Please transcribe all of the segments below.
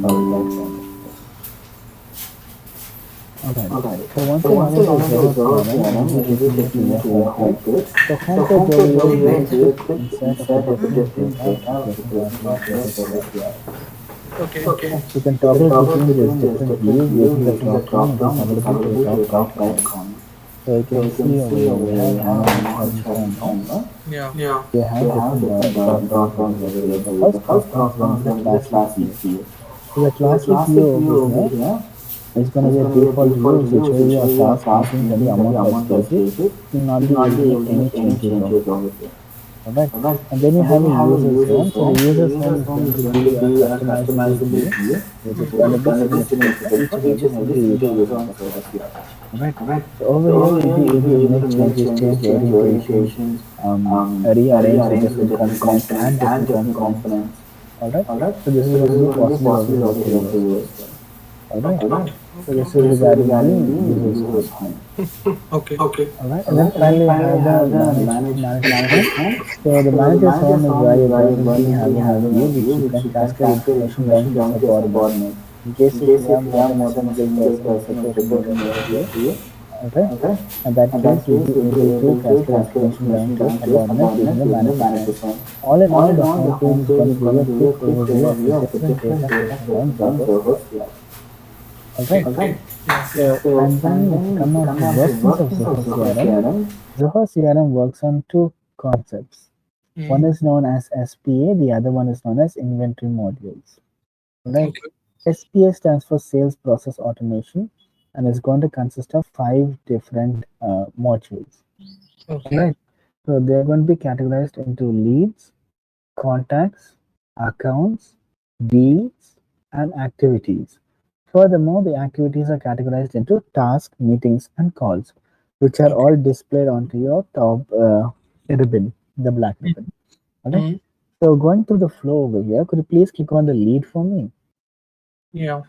Alright. So once you run into Zoho's theorem and you get into your home page, the home page over here is very quick insert of the different data which is getting automated over here. Okay. You can toggle between these different views using the drop down which is available to your top right corner. So you can see over here we have environment sharing home, right? Yeah. You have different drop downs over here. So the first drop down is going to be the classic view. So the classic view over here is going to be a default view which will show you a task meetings and the amount of stages. You will not be able to make any changes over here. Alright, and then you have a user zone. So the user zone is going to be a customizable view, which is going to be selected for each and every single user zones over here. Alright, so over here you'll be able to make changes, change orientations, rearrange the different components, add different components. Alright, so this is going to be possible over here too as well. Alright, so this is regarding the user zone. Okay. Alright, and then finally you have the manager's home. So the manager's home is where you're going to be having a view which you can cascade information down to your subordinates. In case if you have more than a single person which is reporting over here, okay, in that case you'll be able to cascade information down to your subordinates using the manager's home. All in all, the home page is going to give you a quick overview of the different data present on Zoho's CRM. Alright, so and then if you come on to workings of Zoho CRM, Zoho CRM works on two concepts. One is known as SPA, the other one is known as inventory modules. Right? Okay. SPA stands for Sales Process Automation and is going to consist of 5 different modules. Okay. Right? So they are going to be categorized into leads, contacts, accounts, deals, and activities. Furthermore, the activities are categorized into tasks, meetings, and calls, which are Okay. all displayed onto your top ribbon, the black ribbon. Alright. Mm. So going through the flow over here, could you please click on the lead for me? Yeah.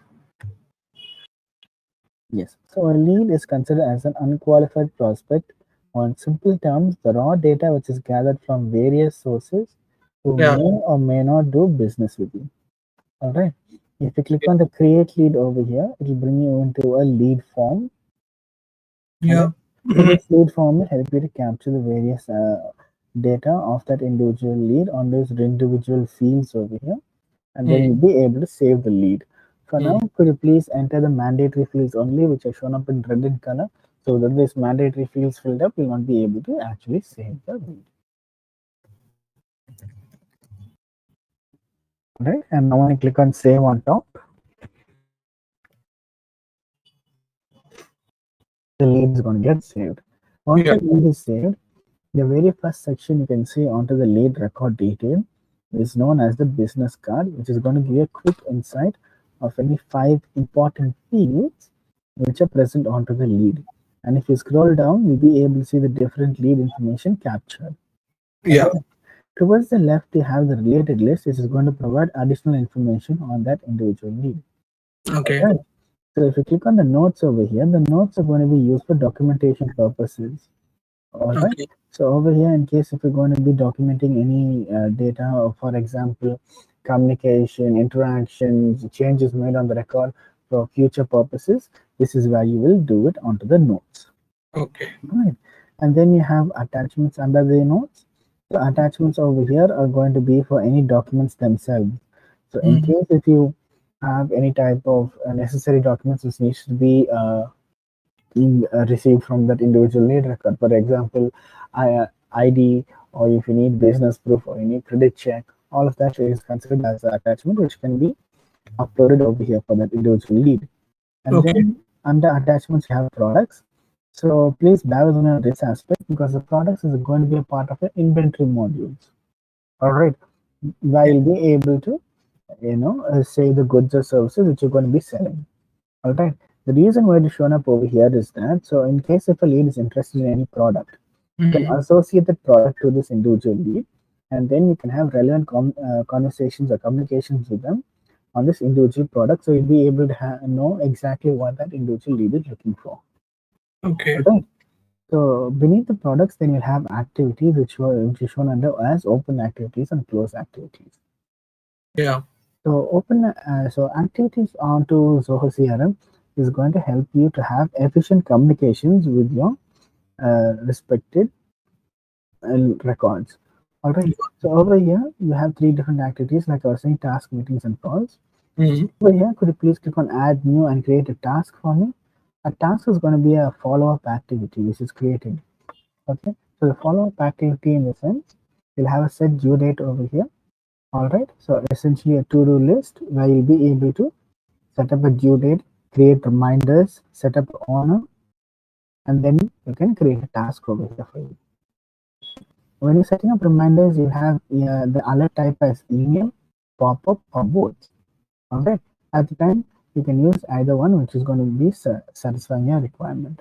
Yes. So a lead is considered as an unqualified prospect. On simple terms, the raw data which is gathered from various sources who Yeah. may or may not do business with you. Alright. If you click on the create lead over here, it will bring you into a lead form. Yeah. Alright. So this lead form will help you to capture the various data of that individual lead on those individual fields over here, and then Mm. you'll be able to save the lead. For now, Mm. could you please enter the mandatory fields only, which are shown up in red in color, so that this mandatory fields filled up will not be able to actually save the lead. Right, and now when you click on save on top, the lead is going to get saved. Once Yeah. the lead is saved, the very first section you can see onto the lead record detail is known as the business card, which is going to give you a quick insight of any 5 important fields which are present onto the lead. And if you scroll down, you'll be able to see the different lead information captured. Yeah. Okay. Towards the left, you have the related list, which is going to provide additional information on that individual lead. Okay. Okay. So if you click on the notes over here, the notes are going to be used for documentation purposes. All right. Okay. So over here, in case if you're going to be documenting any data, for example, communication, interactions, changes made on the record for future purposes, this is where you will do it onto the notes. Okay. Right. And then you have attachments under the notes. So attachments over here are going to be for any documents themselves. So in Mm. case if you have any type of necessary documents which needs to be received from that individual lead record. For example, ID, or if you need business proof, or you need credit check, all of that is considered as an attachment which can be uploaded over here for that individual lead. And Okay. then under attachments, you have products. So please bear with me on this aspect because the products is going to be a part of the inventory modules. All right, where Yeah. you'll be able to, say the goods or services which you're going to be selling. All right. The reason why it is shown up over here is that so in case if a lead is interested in any product, you can Mm. associate that product to this individual lead, and then you can have relevant conversations or communications with them on this individual product. So you'll be able to know exactly what that individual lead is looking for. All Okay. right. So beneath the products, then you'll have activities which is shown under as open activities and closed activities. Yeah. So activities onto Zoho CRM is going to help you to have efficient communications with your respected records. All right. So over here you have three different activities, like I was saying, task, meetings, and calls. Mm-hmm. Over here, could you please click on add new and create a task for me? A task is going to be a follow-up activity which is created. Okay. So the follow-up activity in the sense, you'll have a set due date over here. All right. So essentially a to-do list where you'll be able to set up a due date, create reminders, set up an owner, and then you can create a task over here for you. When you're setting up reminders, you'll have the alert type as email, pop-up, or both. All right. At the time, you can use either one, which is going to be satisfying your requirement.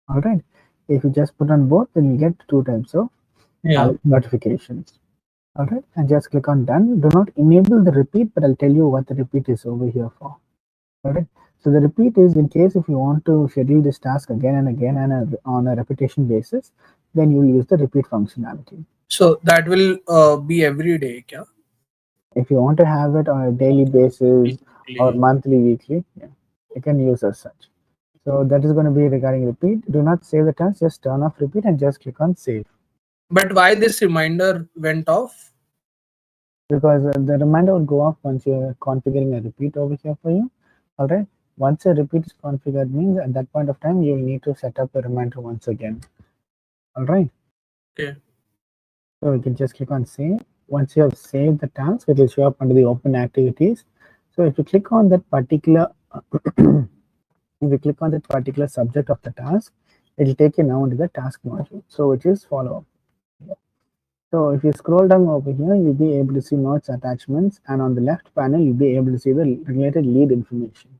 All right. If you just put on both, then you get two types of Yeah. alert notifications. All right. And just click on done. Do not enable the repeat, but I'll tell you what the repeat is over here for. All right. So the repeat is in case if you want to schedule this task again and again and on a repetition basis, then you will use the repeat functionality. So that will be every day, yeah? If you want to have it on a daily basis or Weekly. monthly, weekly, yeah, you can use as such. So that is going to be regarding repeat. Do not save the task, just turn off repeat and just click on save. But why this reminder went off? Because the reminder will go off once you're configuring a repeat over here for you. All right. Once a repeat is configured means at that point of time, you will need to set up a reminder once again. All right. Okay. So you can just click on save. Once you have saved the task, it will show up under the open activities. So if you click on that particular if you click on that particular subject of the task, it will take you now into the task module. So which is follow up. So if you scroll down over here, you'll be able to see notes, attachments, and on the left panel, you'll be able to see the related lead information.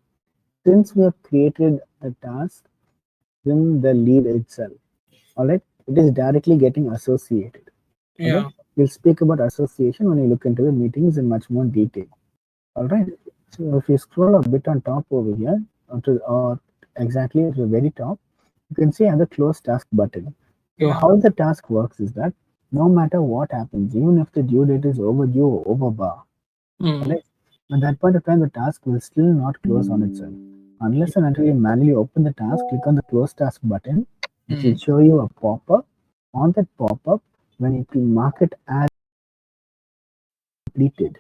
Since we have created a task in the lead itself, all right, it is directly getting associated. All right, Yeah. we'll speak about association when you look into the meetings in much more detail. All right. So if you scroll a bit on top over here, or exactly at the very top, you can see another close task button. So Yeah. how the task works is that no matter what happens, even if the due date is overdue or over bar, Mm. right, at that point of time, the task will still not close on itself. Unless and until you manually open the task, click on the close task button, which will Mm. show you a pop-up. On that pop-up, when you can mark it as completed,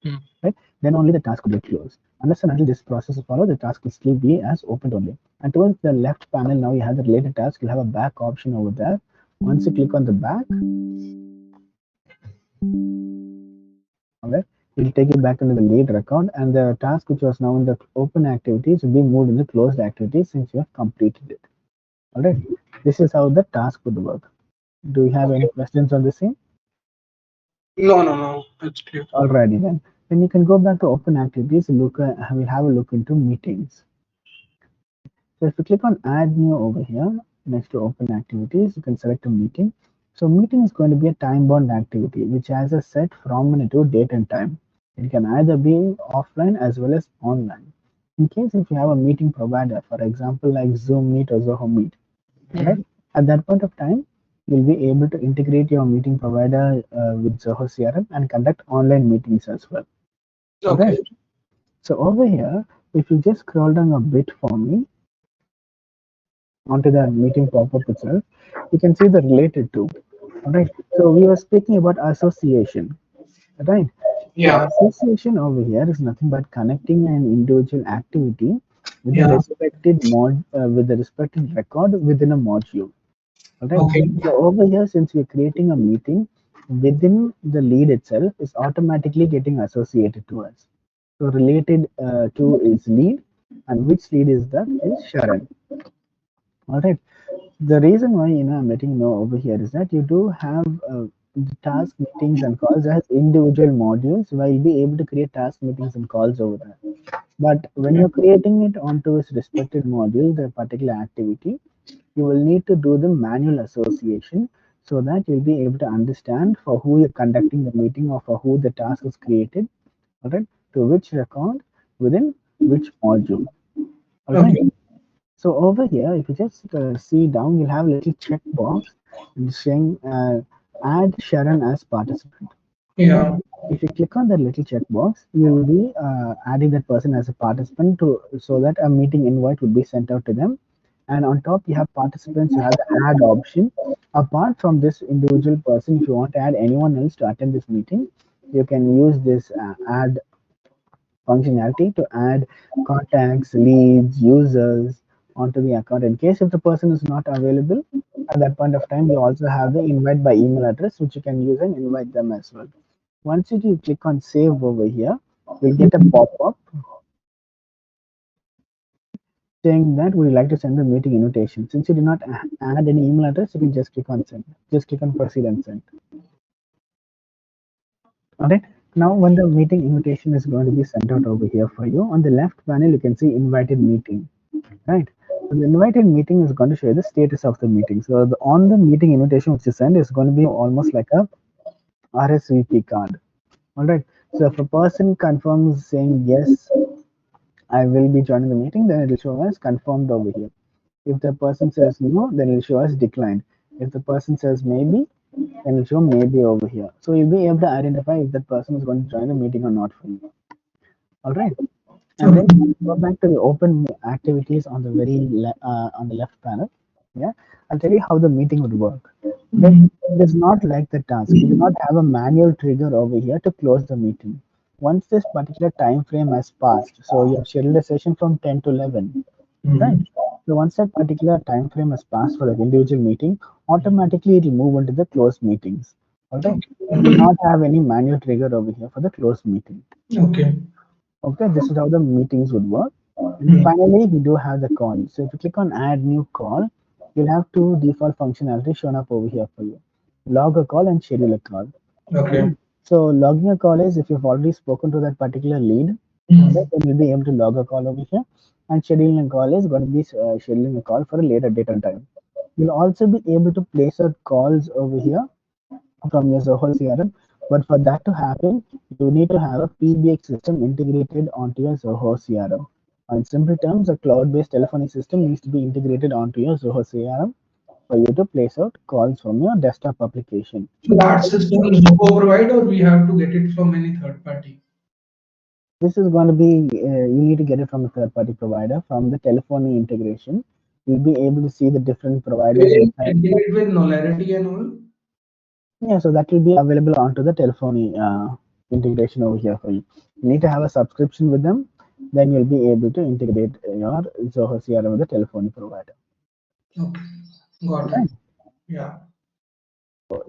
Mm. right, then only the task will be closed. Unless and until this process is followed, the task will still be as opened only. And towards the left panel, now you have the related task. You'll have a back option over there. Once you click on the back, all right, it will take you back into the lead record, and the task which was now in the open activities will be moved into closed activities since you have completed it. All right, this is how the task would work. Do you have any Okay. questions on the same? No, no, no. It's clear. Alrighty then. Then you can go back to open activities and look. We'll have a look into meetings. So if you click on add new over here next to open activities, you can select a meeting. So meeting is going to be a time bound activity which has a set from and to date and time. It can either be offline as well as online. In case if you have a meeting provider, for example like Zoom Meet or Zoho Meet, alright, Mm. at that point of time, you'll be able to integrate your meeting provider with Zoho CRM and conduct online meetings as well. Alright. Okay. So over here, if you just scroll down a bit for me, onto the meeting pop-up itself, you can see the related to. All right. So we were speaking about association, right? So Yeah. association over here is nothing but connecting an individual activity with the Yeah. respected record within a module. All right. Okay. So over here, since we're creating a meeting within the lead itself, is automatically getting associated to us. So related to is lead, and which lead is that is Sharon. All right. The reason why I'm letting you know over here is that you do have the task meetings and calls as individual modules where you'll be able to create task meetings and calls over there. But when you're creating it onto its respected module, the particular activity, you will need to do the manual association so that you'll be able to understand for who you're conducting the meeting or for who the task is created, all right, to which record within which module. All right. Okay. So over here, if you just see down, you'll have a little checkbox saying add Sharon as participant. Right? Yeah. If you click on that little checkbox, you will be adding that person as a participant to so that a meeting invite would be sent out to them. And on top, you have participants. You have the add option. Apart from this individual person, if you want to add anyone else to attend this meeting, you can use this add functionality to add contacts, leads, users onto the account. In case if the person is not available at that point of time, you also have the invite by email address, which you can use and invite them as well. Once you click on save over here, you'll get a pop-up saying that would you like to send the meeting invitation. Since you did not add any email address, you can just click on send. Just click on proceed and send. Alright. Now when the meeting invitation is going to be sent out over here for you, on the left panel you can see invited meeting. Right. So the invited meeting is going to show you the status of the meeting. So on the meeting invitation which you send is going to be almost like a RSVP card. All right. So if a person confirms saying yes, I will be joining the meeting, then it will show as confirmed over here. If the person says no, then it will show as declined. If the person says maybe, then it will show maybe over here. So you'll be able to identify if that person is going to join the meeting or not for you. All right. And then Okay. go back to the open activities on the on the left panel. Yeah, I'll tell you how the meeting would work. Then it is not like the task. You do not have a manual trigger over here to close the meeting. Once this particular time frame has passed, so you have scheduled a session from 10 to 11, right? So once that particular time frame has passed for the individual meeting, automatically it will move into the closed meetings. All right. You do not have any manual trigger over here for the closed meeting. Okay. Okay, this is how the meetings would work. And finally, we do have the call. So if you click on add new call, you'll have two default functionality shown up over here for you. Log a call and schedule a call. Okay. Alright. So logging a call is if you've already spoken to that particular lead, alright, then you'll be able to log a call over here. And scheduling a call is going to be scheduling a call for a later date and time. You'll also be able to place out calls over here from your Zoho CRM. But for that to happen, you need to have a PBX system integrated onto your Zoho CRM. In simple terms, a cloud-based telephony system needs to be integrated onto your Zoho CRM for you to place out calls from your desktop application. So that system Zoho provide, or we have to get it from any third party? This is going to be, you need to get it from a third-party provider from the telephony integration. You'll be able to see the different Will providers it inside. integrate with Nolarity and all? Yeah, so that will be available onto the telephony integration over here for you. You need to have a subscription with them, then you'll be able to integrate your Zoho CRM with the telephony provider. Okay. Got it. Right? Yeah.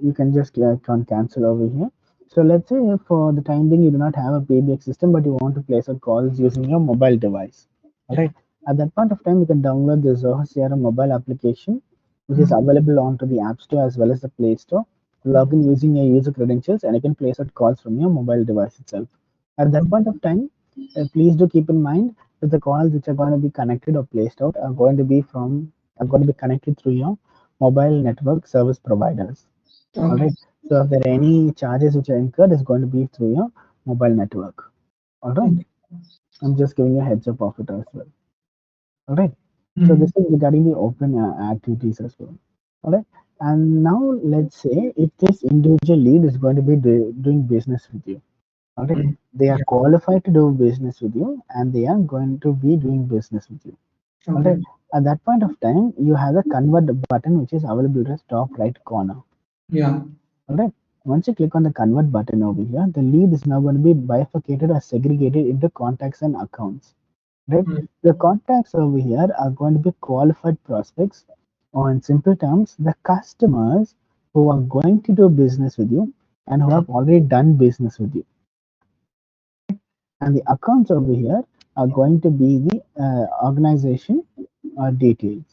You can just click on cancel over here. So let's say for the time being you do not have a PBX system, but you want to place out calls using your mobile device. All Yeah. right. At that point of time, you can download the Zoho CRM mobile application, which is available onto the App Store as well as the Play Store. Log in using your user credentials, and you can place out calls from your mobile device itself. At that point of time, please do keep in mind that the calls which are going to be connected or placed out are going to be connected through your mobile network service providers. All Okay. right. So if there are any charges which are incurred, it's going to be through your mobile network. All right. Okay. I'm just giving you a heads up of it as well. All right. So Hmm. this is regarding the open activities as well. All right. And now let's say if this individual lead is going to be doing business with you. All right. Hmm. They are Yeah. qualified to do business with you, and they are going to be doing business with you. All Okay. right. At that point of time, you have the convert button which is available at the top right corner. Yeah. Alright. Once you click on the convert button over here, the lead is now going to be bifurcated or segregated into contacts and accounts. Right? Hmm. The contacts over here are going to be qualified prospects, or in simple terms, the customers who are going to do business with you and who have already done business with you. And the accounts over here are going to be the organization details.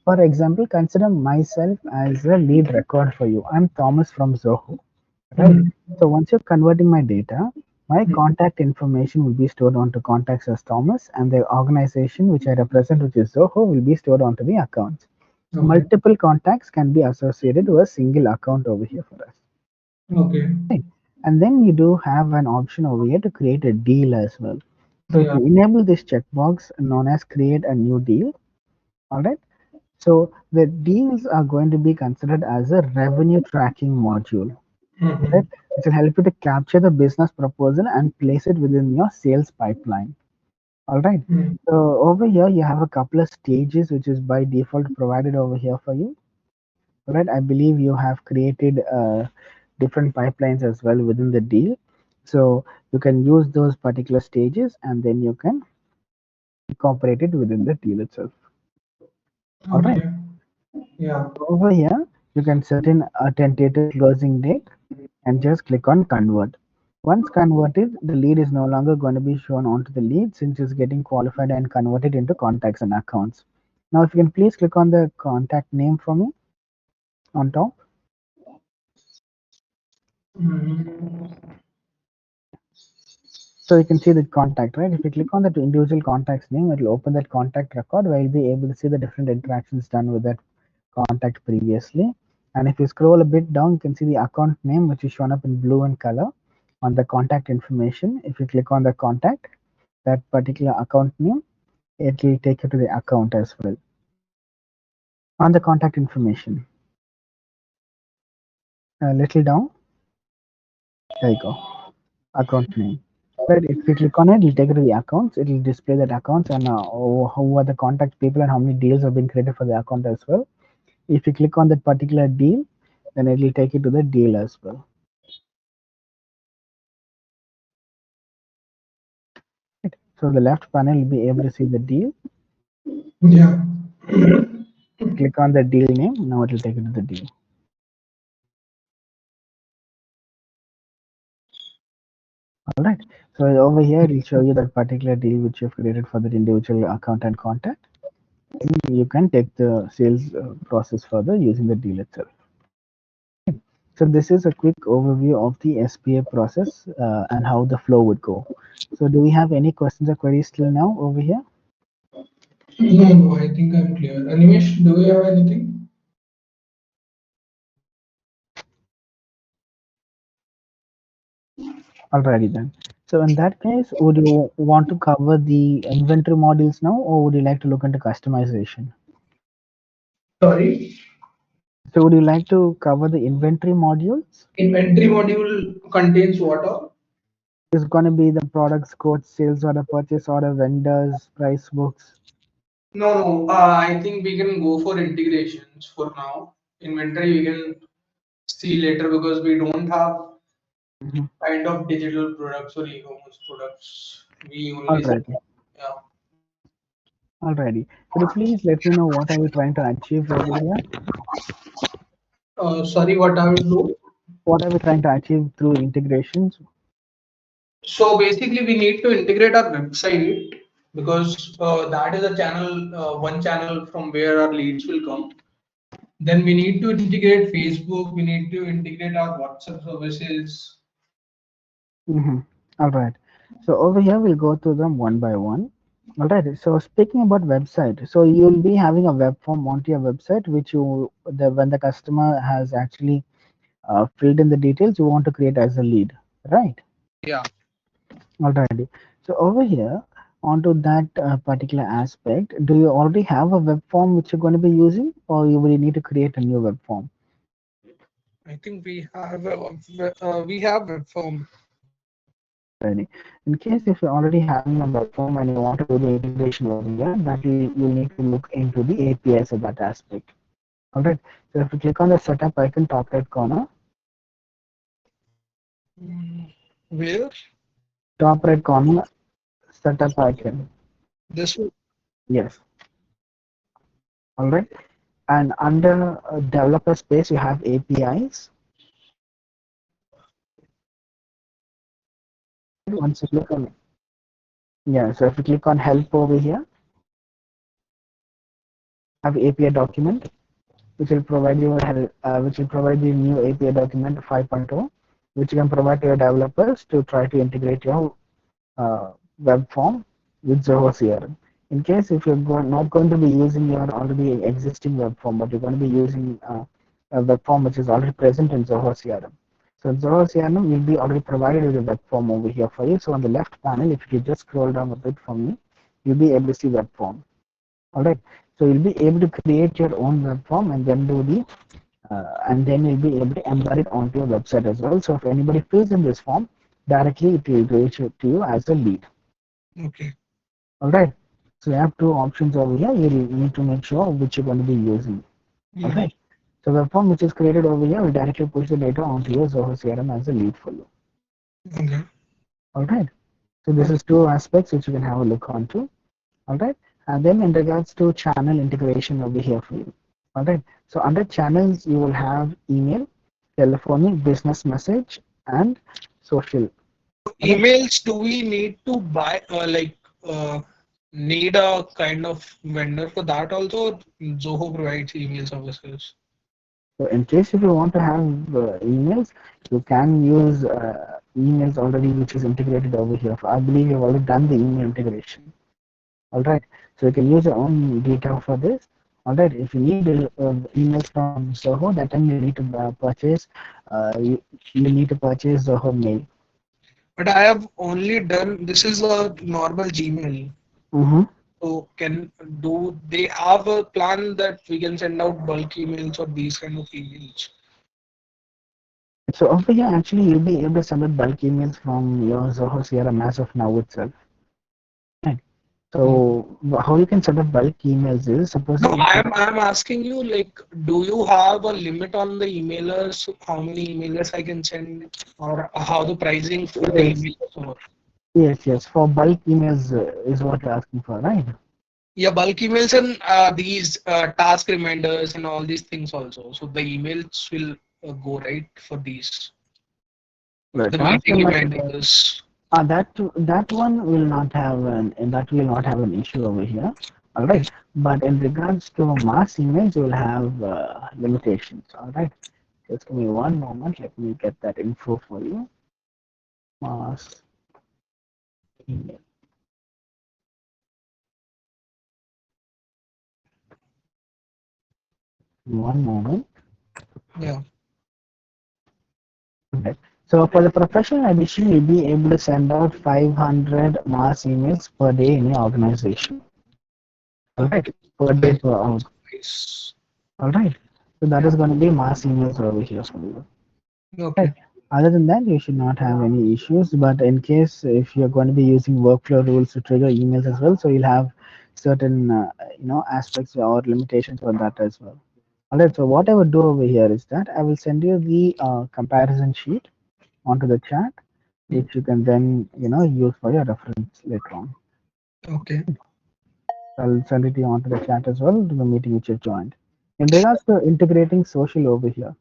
For example, consider myself as a lead record for you. I'm Thomas from Zoho. Right. Hmm. So once you're converting my data, my contact information will be stored onto contacts as Thomas, and the organization which I represent, which is Zoho, will be stored onto the accounts. Okay. Multiple contacts can be associated to a single account over here for us. Okay. Right. And then you do have an option over here to create a deal as well. So if Yeah. you enable this checkbox known as create a new deal, all right. So the deals are going to be considered as a revenue tracking module. right? Mhm. Which will help you to capture the business proposal and place it within your sales pipeline. All right. Mm. So over here you have a couple of stages which is by default provided over here for you. All right. I believe you have created different pipelines as well within the deal. So you can use those particular stages and then you can incorporate it within the deal itself. All right. Okay. Yeah. Over here, you can set in a tentative closing date and just click on convert. Once converted, the lead is no longer going to be shown onto the lead since it's getting qualified and converted into contacts and accounts. Now, if you can please click on the contact name for me on top. Mm. So you can see the contact, right? If you click on that individual contact's name, it will open that contact record where you'll be able to see the different interactions done with that contact previously. And if you scroll a bit down, you can see the account name, which is shown up in blue in color on the contact information. If you click on the contact, that particular account name, it will take you to the account as well. On the contact information, a little down, there you go, account name. Right, if you click on it, it'll take you to the accounts. It will display that accounts and who are the contact people and how many deals have been created for the account as well. If you click on that particular deal, then it will take you to the deal as well. Right. So the left panel will be able to see the deal. Yeah. Click on the deal name. Now it will take you to the deal. All right. So over here, it will show you that particular deal which you've created for that individual account and contact. You can take the sales process further using the deal itself. So this is a quick overview of the SPA process and how the flow would go. So do we have any questions or queries till now over here? No, no, I think I'm clear. Animesh, do you have anything? Alrighty then. So in that case, would you want to cover the inventory modules now, or would you like to look into customization? Sorry. So would you like to cover the inventory modules? Inventory module contains what all? It's going to be the products, quotes, sales order, purchase order, vendors, price books. No, no. I think we can go for integrations for now. Inventory we can see later because we don't have Mhm. kind of digital products or e-commerce products. We only sell. Alrighty, Yeah. alrighty. Could you please let me know what are we trying to achieve over here? Sorry, what I will do? What are we trying to achieve through integrations? So basically, we need to integrate our website because that is a channel, one channel from where our leads will come. Then we need to integrate Facebook. We need to integrate our WhatsApp services. Mm-hmm. All right. So over here, we'll go through them one by one. All right. So speaking about website, so you'll be having a web form onto your website, which when the customer has actually filled in the details, you want to create as a lead, right? Yeah. Alrighty. So over here, onto that particular aspect, do you already have a web form which you're going to be using, or you will need to create a new web form? I think we have web form. Alrighty. In case if you're already having a web form and you want to do the integration over here, that you need to look into the APIs of that aspect. Alright. So if you click on the setup icon top right corner, Where? top right corner setup icon. This one. Yes. Alright. And under developer space, you have APIs. Once you click on Yeah, so if you click on help over here, have API document, which will provide you which will provide you new API document 5.0, which you can provide to your developers to try to integrate your web form with Zoho CRM. In case if not going to be using your already existing web form, but you're going to be using a web form which is already present in Zoho CRM. So Zoho CRM will be already provided with a web form over here for you. So on the left panel, if you just scroll down a bit for me, you'll be able to see web form. All right. So you'll be able to create your own web form and then do the and then you'll be able to embed it onto your website as well. So if anybody fills in this form, directly it will reach to you as a lead. Okay. All right. So you have two options over here. You need to make sure which you're going to be using. All Mm-hmm. right. So the form which is created over here will directly push the data onto your Zoho CRM as a lead for you. Okay. All right. So this Okay. is two aspects which you can have a look onto. All right. And then in regards to channel integration over here for you. All right. So under channels, you will have email, telephonic, business message, and social. All right. Emails, do we need to buy, need a kind of vendor for that also? Zoho provides email services. So in case if you want to have emails, you can use emails already, which is integrated over here. I believe you've already done the email integration. All right. So you can use your own data for this. All right. If you need emails from Zoho, that time you need to purchase. You need to purchase Zoho Mail. But I have only done, this is a normal Gmail. Mm-hmm. So do they have a plan that we can send out bulk emails or these kind of emails? So over here, actually, you'll be able to submit bulk emails from your Zoho CRM as of now itself. Right. Hmm. So how you can set up bulk emails is No, supposing. I'm asking you, like, do you have a limit on the emailers? How many emailers I can send, or how the pricing for the Yes, emailers or yes. For bulk emails is what you're asking for, right? yeah, bulk emails and these task reminders and all these things also. So the emails will go right for these The the task meeting reminder, reminders. that one will not have an issue over here. All right. But in regards to mass emails, you will have limitations. All right. Just give me one moment. Let me get that info for you. Mass email. One moment. Yeah. Okay. So for the professional edition, you'll be able to send out 500 mass emails per day in your organization. All Okay. right, per day Nice. per hour. Nice. All right. So that Yeah. is going to be mass emails over here for you. Right. Okay. Other than that, you should not have any issues. But in case if you're going to be using workflow rules to trigger emails as well, so you'll have certain aspects or limitations for that as well. All right. So what I would do over here is that I will send you the comparison sheet onto the chat, which you can then use for your reference later on. Okay. I'll send it to you onto the chat as well to the meeting which you've joined. In regards to integrating social over here,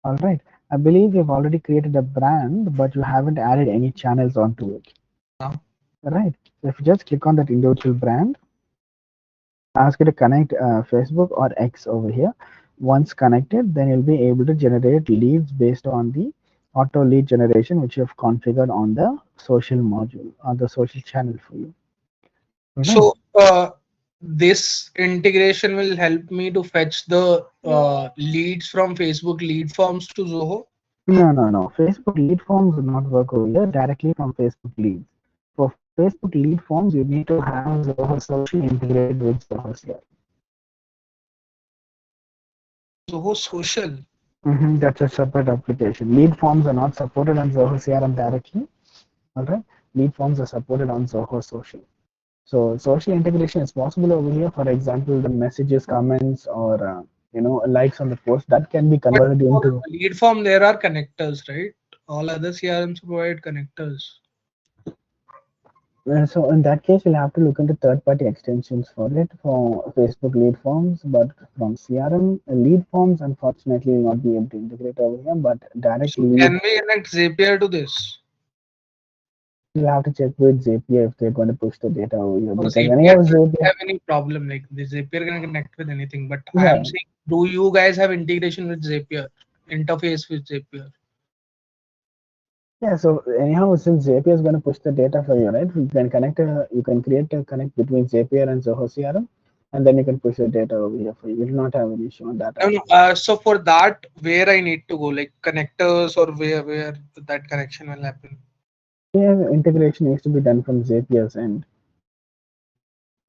all right. I believe you've already created a brand, but you haven't added any channels onto it. Yeah. All right. So if you just click on that individual brand, ask it to connect Facebook or X over here. Once connected, then you'll be able to generate leads based on the auto lead generation which you have configured on the social module or the social channel for you. All right. So this integration will help me to fetch the leads from Facebook lead forms to Zoho. No. Facebook lead forms will not work over here directly from Facebook leads. For Facebook lead forms, you need to have Zoho Social integrated with Zoho CRM. Zoho Social. That's a separate application. Lead forms are not supported on Zoho CRM directly. All right. Lead forms are supported on Zoho Social. So social integration is possible over here. For example, the messages, comments, or likes on the post that can be But converted for into. lead form, there are connectors, right? All other CRMs provide connectors. So in that case, you'll have to look into third-party extensions for it for Facebook lead forms, but from CRM lead forms, unfortunately, you'll not be able to integrate over here. But direct So can lead, we connect Zapier to this? you'll have to check with Zapier if they're going to push the data over here So because Zapier anyhow, doesn't Zapier, have any problem. Like the Zapier can connect with anything. But I am yeah, saying, do you guys have integration with Zapier? Interface with Zapier? yeah. So anyhow, since Zapier is going to push the data for you, right? You can create a connect between Zapier and Zoho CRM, and then you can push the data over here for you. You will not have an issue on that No, no. aspect. So for that, where I need to go, like connectors, or where that connection will happen? Yeah, integration needs to be done from Zapier's end.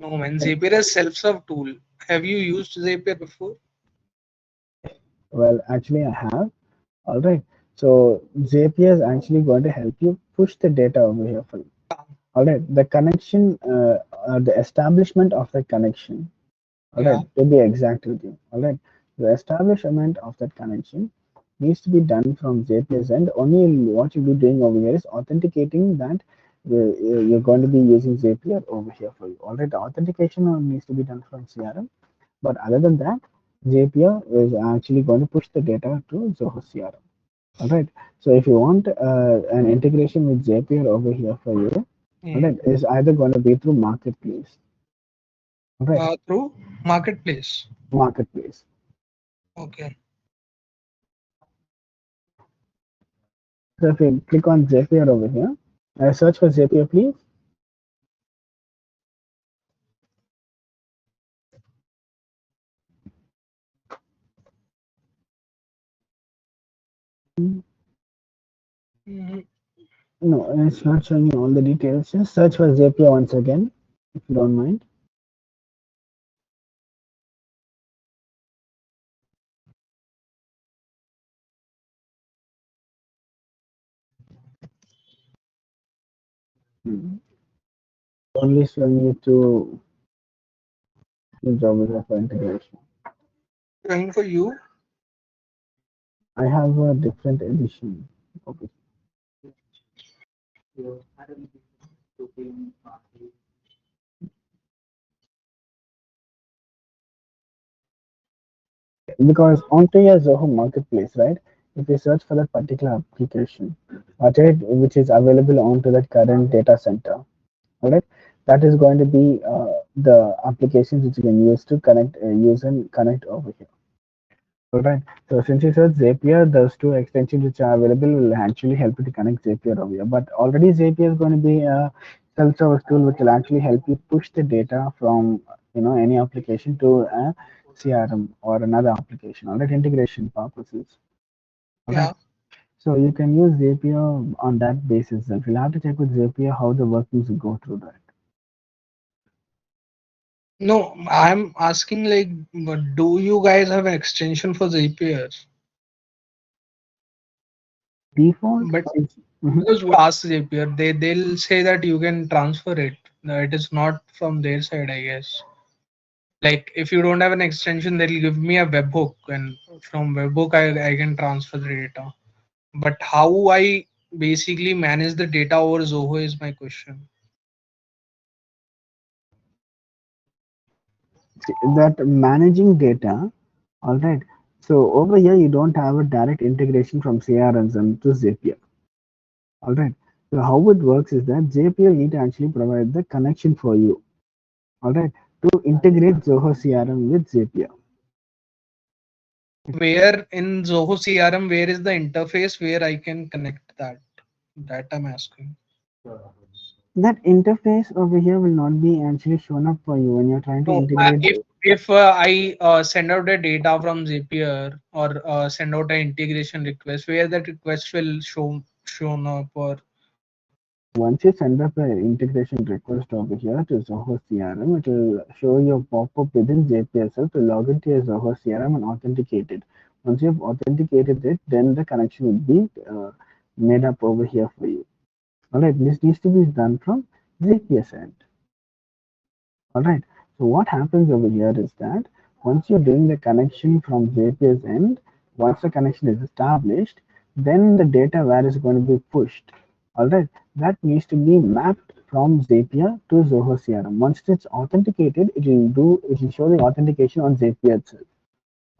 No, man. Zapier is self-serve tool. Have you used Zapier before? Well, actually, I have. All right. So Zapier is actually going to help you push the data over here for you. All right. The connection, the establishment of the connection. All right. Yeah, To be exact with you. All right. The establishment of that connection needs to be done from Zapier's end. Only what you'll be doing over here is authenticating that you're going to be using Zapier over here for you. All right. The authentication needs to be done from CRM. But other than that, Zapier is actually going to push the data to Zoho CRM. All right. So if you want an integration with Zapier over here for you, all mm. right, is either going to be through Marketplace. All right. Through marketplace. Marketplace. Okay. So if you click on Zapier over here, search for Zapier, please. Mhm. No, it's not showing you all the details. Just search for Zapier once again, if you don't mind. Hmm. Only showing you two jobs for integration. Going for you. I have a different edition. Okay. Because onto your Zoho marketplace, right? If you search for that particular application, right, which is available onto that current data center, all right, that is going to be the applications which you can use to connect, use and connect over here. All right. So since you said Zapier, those two extensions which are available will actually help you to connect Zapier over here. But already Zapier is going to be a self-service tool which will actually help you push the data from any application to a CRM or another application. All right, integration purposes. All right. Yeah. So you can use Zapier on that basis. If you'll have to check with Zapier how the workings go through that. No, I'm asking like, but do you guys have an extension for Zapier? By default, But it's mhm. because we ask Zapier, they'll say that you can transfer it. No, it is not from their side, I guess. Like if you don't have an extension, they'll give me a webhook, and from webhook I can transfer the data. But how I basically manage the data over Zoho is my question. That managing data. All right. So over here, you don't have a direct integration from CRMs to Zapier. All right. So how it works is that Zapier need to actually provide the connection for you. All right. To integrate Zoho CRM with Zapier. Where in Zoho CRM, where is the interface where I can connect that? That I'm asking. That interface over here will not be actually shown up for you when you're trying to No, integrate. if I send out the data from Zapier or send out an integration request, where that request will shown up or Once you send up an integration request over here to Zoho CRM, it will show you a pop-up within Zapier itself to log into your Zoho CRM and authenticate it. Once you've authenticated it, then the connection will be made up over here for you. All right, this needs to be done from Zapier's end. All right. So what happens over here is that once you're doing the connection from Zapier's end, once the connection is established, then the data where is going to be pushed. All right. That needs to be mapped from Zapier to Zoho CRM. Once it's authenticated, it will show the authentication on Zapier itself.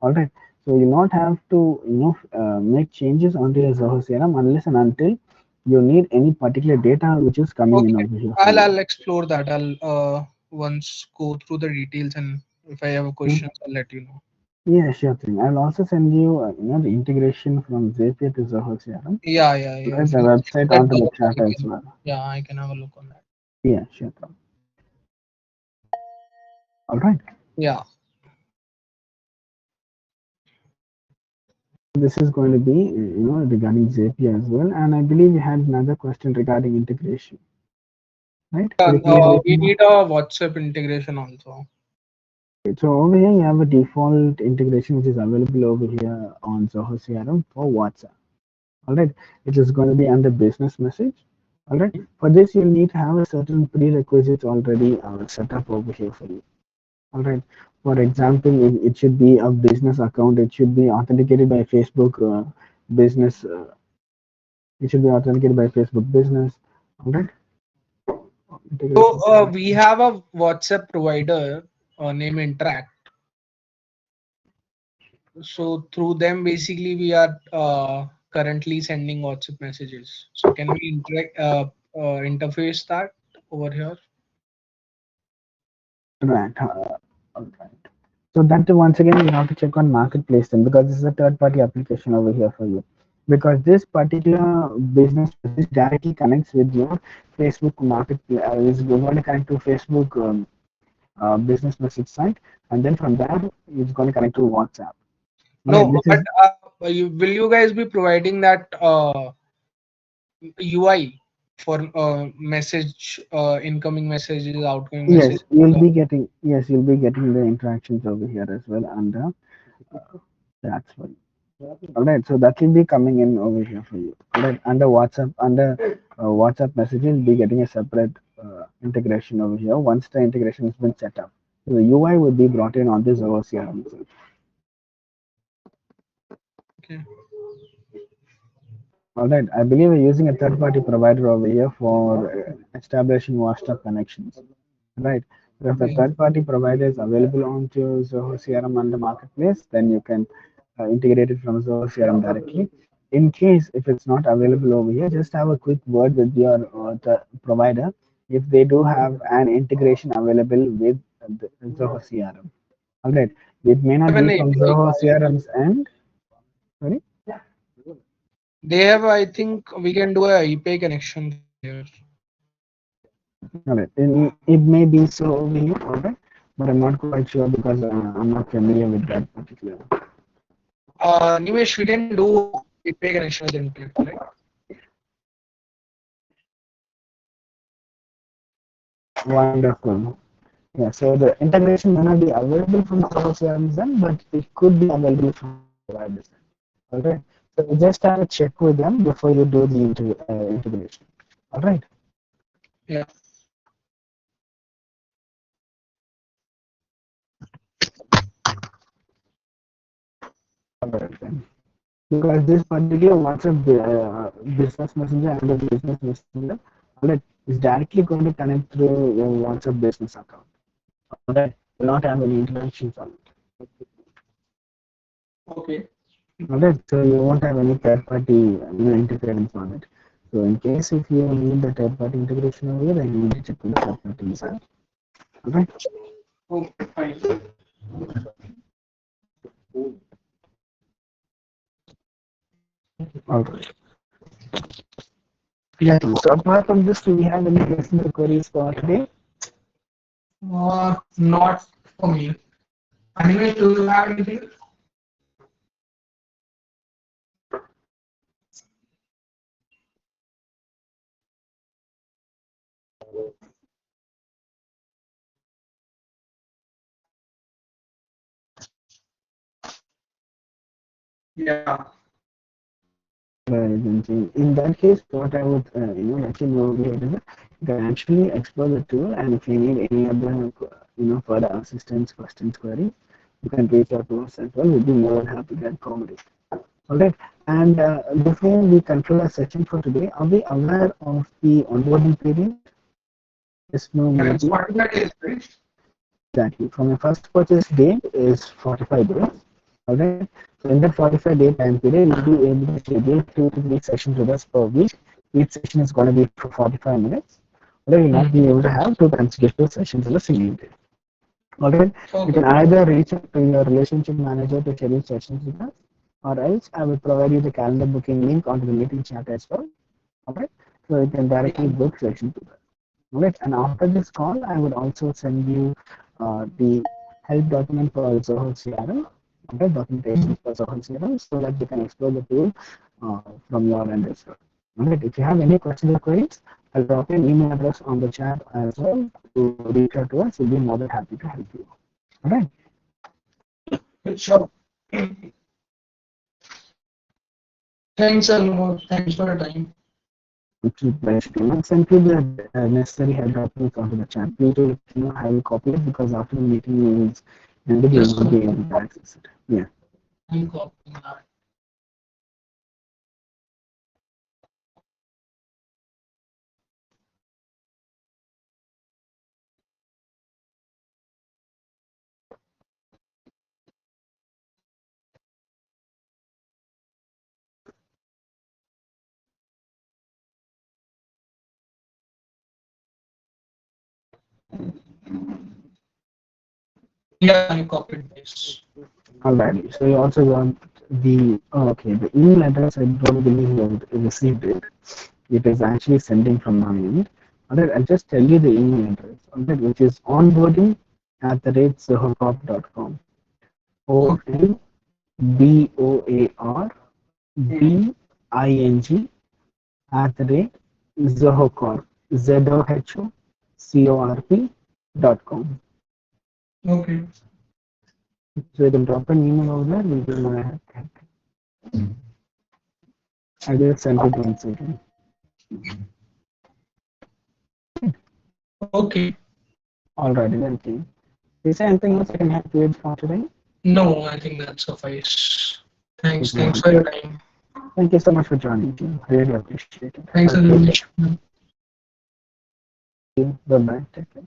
All right. So you'll not have to make changes onto your Zoho CRM unless and until you need any particular data which is coming in okay. over here for I'll you. I'll explore that. I'll once go through the details, and if I have a Hmm? questions, I'll let you know. Yeah, sure thing. I'll also send you, the integration from Zapier to Zoho CRM, Yeah, yeah, yeah. right? If The you website that onto the down, chat I as can, well. yeah, I can have a look on that. Yeah, sure thing. All right. Yeah. This is going to be, regarding Zapier as well. And I believe you had another question regarding integration, right? Could you please let me We know? need a WhatsApp integration also. So over here you have a default integration which is available over here on Zoho CRM for WhatsApp. All right, it is going to be under business message. All right, for this you'll need to have a certain prerequisites already set up over here for you. All right, for example, it should be a business account. It should be authenticated by Facebook business. It should be authenticated by Facebook business. All right, So integration. we have a WhatsApp provider named Interact. So through them, basically, we are currently sending WhatsApp messages. So can we interface that over here? Right. All right. So that once again you have to check on marketplace then because this is a third party application over here for you. Because this particular business message directly connects with your Facebook market is going to connect to Facebook business message site, and then from there it's going to connect to WhatsApp. All right, No, this but is will you guys be providing that UI for message, incoming messages, outgoing yes, messages? you'll be getting the interactions over here as well, and that's why. All right, so that will be coming in over here for you. All right, under WhatsApp messages, be getting a separate integration over here. Once the integration has been set up, so the UI will be brought in on this OCRM itself. Okay. All right, I believe we're using a third-party provider over here for establishing WhatsApp connections. Right. So if a Yeah. third-party provider is available onto Zoho CRM on the marketplace, then you can integrate it from Zoho CRM directly. In case if it's not available over here, just have a quick word with your provider if they do have an integration available with the Zoho CRM. All right. It may Have not an be from API. Zoho CRM's end. Sorry. They have, I think we can do a API connection there. All right. It may be so over here. All right. But I'm not quite sure because I'm not familiar with that particular. Nimesh, we can do API connection with Interact, right? Wonderful. Yeah, so the integration may not be available from the CRM's end, but it could be available from the provider's end. All right. So you just have a check with them before you do the integration. All right. Yeah. All right then. Because this particular WhatsApp business messenger and the business messenger, all right, is directly going to connect through your WhatsApp business account. All right. Will not have any interactions on it. Okay. All right. So you won't have any third party interference on it. So in case if you need the third party integration over here, then you need to check with the third party side. All right. Okay, fine. All right. Yeah. So apart from this, do we have any questions or queries for today? Not for me. Animesh, do you have anything? Yeah. Right. And so in that case, what I would let you know over here is that you can actually explore the tool, and if you need any other further assistance, questions, queries, you can reach out to us as well. We'll be more than happy to accommodate. All right. And before we conclude our session for today, are we aware of the onboarding period? Yes, no, Yeah, it's maybe. 45 days, right? Exactly. From your first purchase date is 45 days. All right. So in that 45-day time period, you'll be able to schedule 2 to 3 sessions with us per week. Each session is going to be for 45 minutes. All right. You'll not be Hmm. able to have two consecutive sessions in a single day. All right. You can Okay. either reach out to your relationship manager to schedule sessions with us, or else I will provide you the calendar booking link onto the meeting chat as well. All right. So you can directly Yeah. book sessions with us. All right. And after this call, I would also send you the help document for Zoho CRM. All right. Documentation for Zoho CRM so that you can explore the tool from your end as well. All right. If you have any questions or queries, I'll drop you an email address on the chat as well to reach out to us. We'll be more than happy to help you. All right. Sure. Thanks a lot. Thanks for your time. Which is pleasure to you. Send you the necessary head documents onto the chat. Please do have a copy it because after the meeting is ended, you'll Yes, not sir. be able to access it. Yeah. I'm copying that. Yeah, I copied this. Alrighty. So you also want the okay, the email address. I don't believe you have received it. It is actually sending from my end. Alright, I'll just tell you the email address. Alright, which is onboarding@zohocorp.com. ONBOARDING @zohocorp ZOHOCORP.com. Okay. So you can drop an email over there. We will I just sent it once again. Okay. Alrighty then, team. Is there anything else I can help you with for today? No, I think that suffice. Thank Thanks. you very Thanks much. for your time. Thank you so much for joining, team. Really appreciate it. Have Thanks, a great day. Anush. Bye bye. Take care.